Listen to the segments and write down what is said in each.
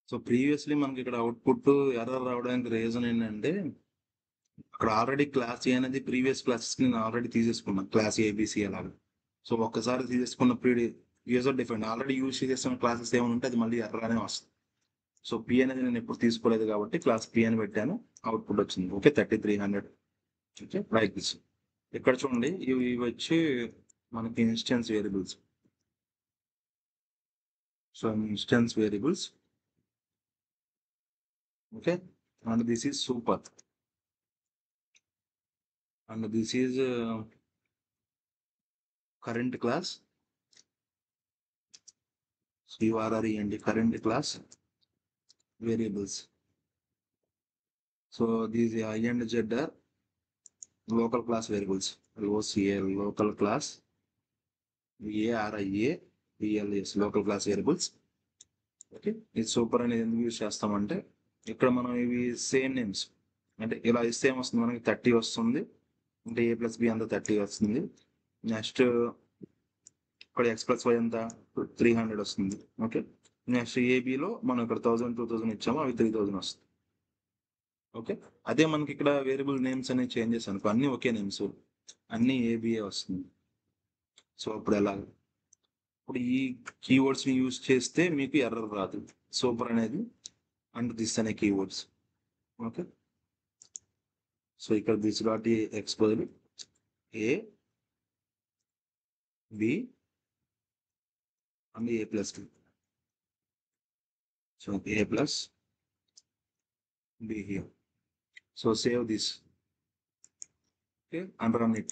So previously మనకి ఇక్కడ output error రావడానికి రీజన్ ఏంటంటే అక్కడ ఆల్రెడీ క్లాస్ ఏ అనేది ప్రీవియస్ క్లాసెస్కి నేను ఆల్రెడీ తీసేసుకున్నాను, క్లాస్ ఏబిసి అలాగా. సో ఒక్కసారి తీసేసుకున్న యూజర్ డిఫరెంట్ ఆల్రెడీ యూజ్ చేసేసిన క్లాసెస్ ఏమైనా ఉంటే అది మళ్ళీ ఎర్రగానే వస్తుంది. సో పి అనేది నేను ఎప్పుడు తీసుకోలేదు కాబట్టి క్లాస్ పి అని పెట్టాను, అవుట్పుట్ వచ్చింది. ఓకే, 3300. Okay, like this. ఇక్కడ చూడండి, ఇవి వచ్చి మనకి instance variables. So instance variables. Okay, and this is super, and this is current class. CRRENT, current class variables. So these I and Z are local class variables. LOCL, local class. VARIA, VLS, local class variables. Okay, ఇది super అనేది ఎందుకు use చేస్తామంటే ఇక్కడ మనం ఇవి same names, అంటే ఇలా ఇస్తే ఏమొస్తుంది మనకి 30 వస్తుంది, అంటే A+B అంతా 30 వస్తుంది. నెక్స్ట్ ఇక్కడ X+Y అంతా 300 వస్తుంది. ఓకే, నెక్స్ట్ ఏబిలో మనం ఇక్కడ 1000, 2000 ఇచ్చాము, అవి 3000 వస్తుంది. ఓకే, అదే మనకి ఇక్కడ వేరియబుల్ నేమ్స్ అనేవి చేంజెస్ అనుకో, అన్నీ ఒకే నేమ్స్, అన్నీ ఏబిఏ వస్తుంది. సో అప్పుడు ఎలా, ఇప్పుడు ఈ కీవర్డ్స్ని యూజ్ చేస్తే మీకు ఎర్రర్ రాదు. సూపర్ అనేది అండ్ దిస్ అనే కీవర్డ్స్. ఓకే, సో ఇక్కడ దిస్ డాట్ ఎక్స్ బదులు A B and A+B. So A+B here. So save this. Okay, and run it.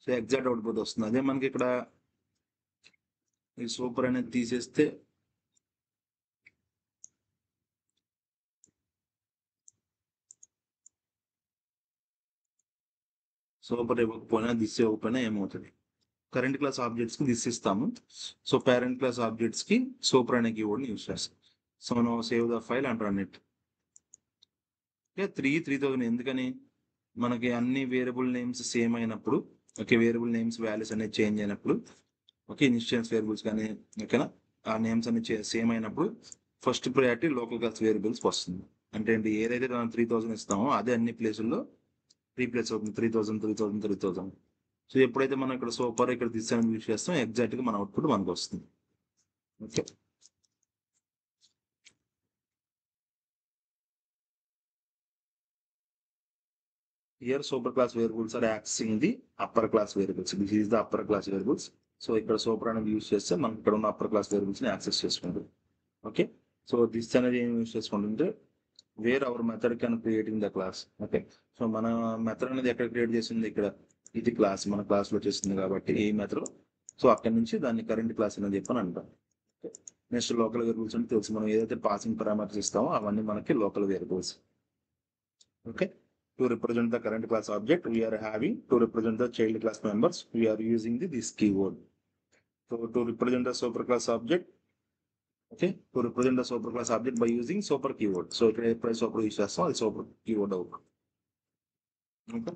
So exact output వస్తుంది. అదే మనకి ఇక్కడ ఈ సూపర్ అనేది తీసేస్తే సూపర్ ఇవ్వకపోయినా దిస్ ఇవ్వకపోయినా ఏమవుతుంది, కరెంట్ క్లాస్ ఆబ్జెక్ట్స్కి దిస్ ఇస్తాము. సో పేరెంట్ క్లాస్ ఆబ్జెక్ట్స్కి సూపర్ అనే కీవర్డ్ని యూజ్ చేస్తాం. So no save the file and run it. Okay, 3000 ఎందుకని, మనకి అన్ని వేరియబుల్ నేమ్స్ సేమ్ అయినప్పుడు, ఓకే, వేరియబుల్ నేమ్స్ వాల్యూస్ అనేది చేంజ్ అయినప్పుడు, ఓకే, ఇన్స్టెన్స్ వేరియబుల్స్ కానీ, ఓకేనా, ఆ నేమ్స్ అన్ని సేమ్ అయినప్పుడు first priority local class variables వస్తుంది. అంటే ఏంటి, ఏదైతే మనం 3000 ఇస్తామో అదే అన్ని ప్లేసుల్లో రీప్లేస్ అవుతుంది, 3000, 3000, 3000. సో ఎప్పుడైతే మనం ఇక్కడ సూపర్, ఇక్కడ దిస్ అని యూజ్ చేస్తాం, ఎగ్జాక్ట్గా మన అవుట్పుట్ మనకు వస్తుంది. Okay, here super class variables are accessing the upper class variables. This is the upper class variables. So ఇక్కడ సూపర్ అనేది యూజ్ చేస్తే మనం ఇక్కడ ఉన్న అప్పర్ క్లాస్ వేరియబుల్స్ని యాక్సెస్ చేసుకుంటాం. ఓకే, సో దిస్ అనేది ఏం యూజ్ చేసుకుంటుంటే where our method can creating the class. Okay, so మన మెథడ్ అనేది ఎక్కడ క్రియేట్ చేసింది, ఇక్కడ ఇది క్లాస్ మన క్లాస్లో చేస్తుంది కాబట్టి ఈ మెథడ్. సో అక్కడ నుంచి దాన్ని కరెంట్ క్లాస్ అని చెప్పని అంటాం. నెక్స్ట్ లోకల్ వేరియబుల్స్ అంటే తెలుసు, మనం ఏదైతే పాసింగ్ పారామీటర్స్ ఇస్తామో అవన్నీ మనకి local variables. Okay, to represent the current class object we are having, to represent the child class members we are using this keyword. So to represent the superclass object, okay, to represent the superclass object by using super keyword. So ఇక్కడ ఎప్పుడైతే super use చేస్తాం అది super keyword out. Okay,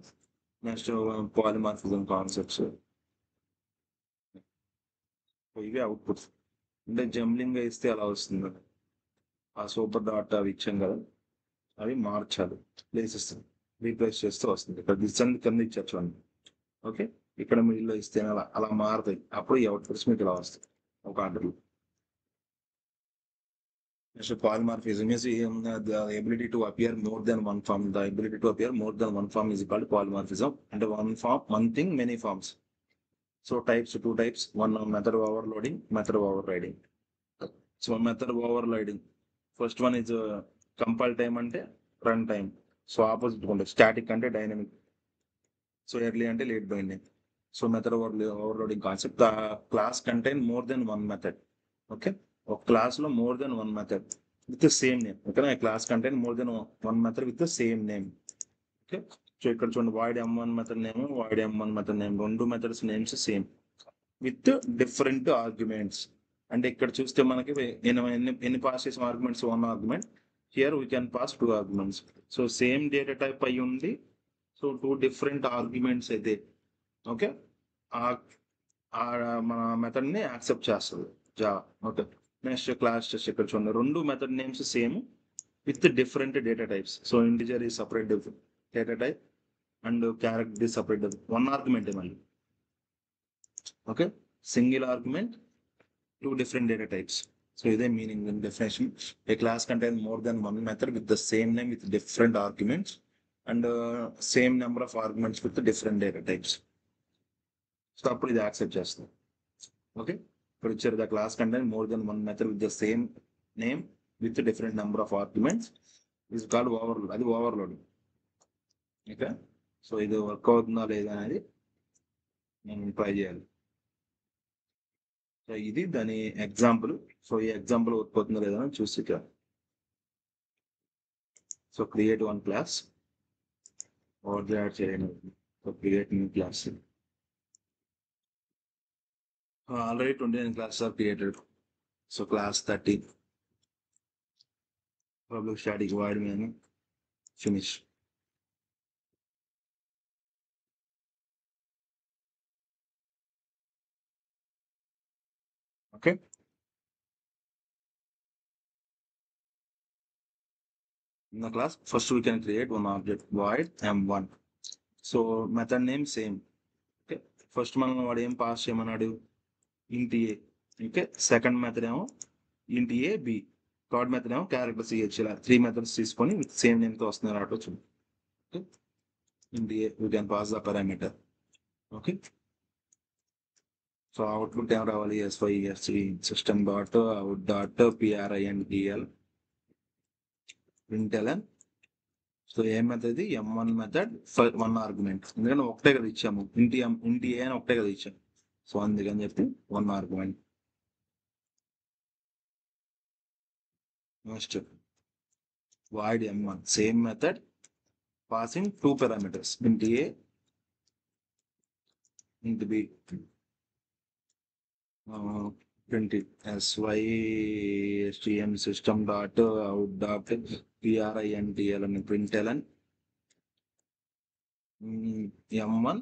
next polymorphism concepts, ఇవే outputs. అంటే jumbling ఇస్తే అలా వస్తుంది, ఆ సూపర్ డాట్ అవి ఇచ్చాం కదా, అవి మార్చాలి, ప్లేసెస్ రీప్లేస్ చేస్తూ వస్తుంది. ఇక్కడ డిస్టెన్స్ కింద ఇచ్చచ్చు అని. ఓకే, ఇక్కడ మిడిల్లో ఇస్తే అలా అలా మారుతాయి, అప్పుడు ఈ అవుట్పుట్స్ మీకు ఇలా వస్తాయి ఒక ఆర్డర్లో. Next polymorphism is the ability to appear more than one form. The ability to appear more than one form is called polymorphism. And one form, one thing, many forms. So types, two types, one method overloading, method overriding. So method overloading, first one is compile time అంటే run time. So opposite ఉంటుంది, static అంటే dynamic. So early అంటే late binding. So method overloading concept, the class contain more than one method. Okay, ఒక క్లాస్లో more than one method with the same name. ఓకేనా, class contain more than one method with the same name. Okay, so ఇక్కడ చూడండి, void M1 method name, void M1 method name, రెండు methods names same with different arguments. అంటే ఇక్కడ చూస్తే మనకి ఎన్ని pass చేసిన arguments, one argument. Here we can pass two arguments. So same data type అయి ఉంది, సో టూ డిఫరెంట్ ఆర్గ్యుమెంట్స్ అయితే ఓకే, మన మెథడ్ని యాక్సెప్ట్ చేస్తుంది Java. Okay, next class test ఇక్కడ చూడండి, రెండు method names same with different data types. So integer ఈ separate data type and character is separate. One argument మళ్ళీ. Okay, single argument, two different data types. So ఇదే meaning in definition. A class contains more than one method with the same name with different arguments and same number of arguments with the different data types. So అప్పుడు ఇది accept చేస్తాం. Okay, ఇప్పుడు ఇచ్చారు the class contain more than one method with the same name with different number of arguments is called overload. అది overload. Okay, so ఇది work అవుతుందా లేదా అనేది నేను ట్రై చేయాలి. సో ఇది దాని ఎగ్జాంపుల్. సో ఈ ఎగ్జాంపుల్ వర్క్ అవుతుందా లేదా అని చూసి ఇక్కడ. So create one class or add చేయండి. So create new class. Already 29 classes are created. So class 30 public static void main finish. Okay, in the class first we can create one object void m1. So method name same. Okay, first మనం వాడు ఏం pass చేయమన్నాడు, int a. Okay, second method ఏమో int a b, third method ఏమో character ch. ఇలా 3 methods తీసుకొని with same name తో వస్తున్నారు అటు చూడండి. Okay, int a we can pass the parameter. Okay, so output ఏం రావాలి, SYSC system dot out dot PRINTL println. So ఏ method, m1 method one argument, ఎందుకంటే ఒకటే కదా ఇచ్చాము, ఇంటి ఏ అని ఒకటే కదా ఇచ్చాము. సో అందుకని చెప్పి one argument. Next void m1 same method passing 2 parameters int a int b. Print it SYSTM system dot out dot PRINTL and println m1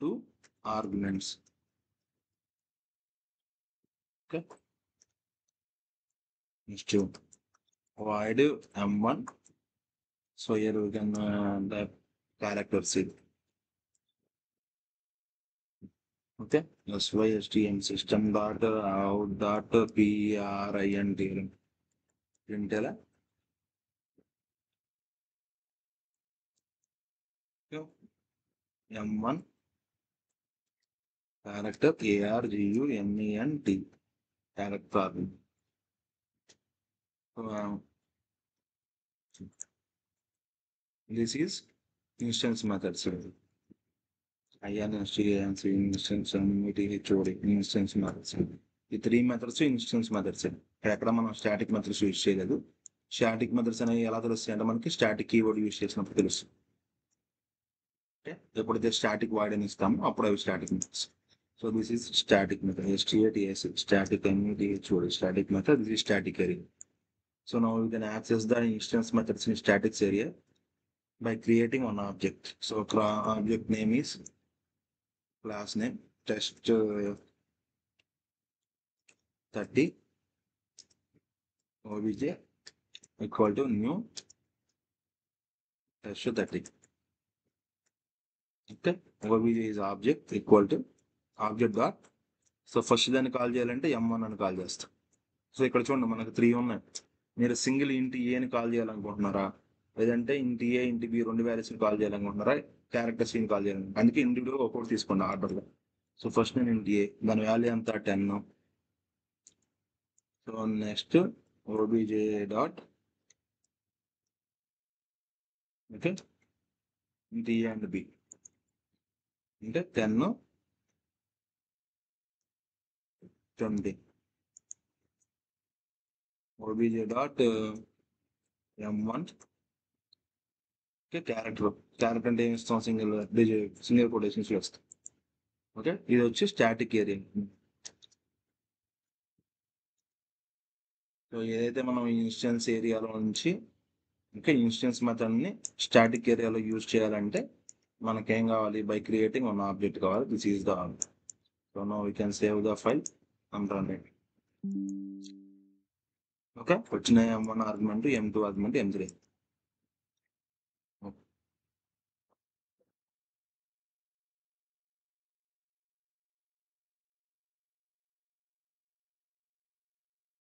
2 arguments. Okay, next void m1. So here we can the character seed. Okay, SYSTM system dot out dot PRINTL println m1 character ARGUMENT character. This is instance methods. instance HOD instance methods. ఈ 3 methods instance methods. ఎక్కడ మనం static methods use చేయలేదు. Static methods అనేవి ఎలా తెలుస్తాయి అంటే మనకి static keyword use చేసినప్పుడు తెలుస్తుంది. ఓకే, ఎప్పుడైతే స్టాటిక్ వాయిడ్ అని ఇస్తామో అప్పుడు అవి static methods. So this is static method, STATS static HOD static method. This is static area. So now we can access the instance methods in statics area by creating one object. So object name is class name test 30 obj equal to new test 30. Okay, obj is object equal to object dot. So first దాన్ని call చేయాలంటే m1 అని call చేస్తాం. So ఇక్కడ చూడండి మనకు 3 ఉన్నాయి. మీరు single ఇంటి ఏని కాల్ చేయాలనుకుంటున్నారా, లేదంటే ఇంటి ఏ ఇంటి బి రెండు వాల్యూస్ కాల్ చేయాలనుకుంటున్నారా, క్యారెక్టర్ సీన్ కాల్ చేయాలనుకుంటున్నారా? అందుకే ఇండివిజువల్ ఒక్కొక్కటి తీసుకోండి ఆర్డర్లో. సో ఫస్ట్ నేను ఇంటి ఏ, దాని వాల్యూ అంతా 10. So next obj dot okay ఇంటి ఏ అండ్ బి అంటే 10 20. obj dot m1 okay character అంటే ఏమి ఇస్తాం, సింగిల్ కొటేషన్స్ వస్తాం. ఓకే, ఇది వచ్చి స్టాటిక్ ఏరియా. సో ఏదైతే మనం ఇన్స్టెన్స్ ఏరియాలో నుంచి ఇంకా ఇన్స్టెన్స్ మెథడ్ని స్టాటిక్ ఏరియాలో యూజ్ చేయాలంటే మనకేం కావాలి, బై క్రియేటింగ్ వన్ ఆబ్జెక్ట్ కావాలి. This is the. So now we can save the file and run it. Okay, వచ్చిన M1 argument, M2 argument, M3.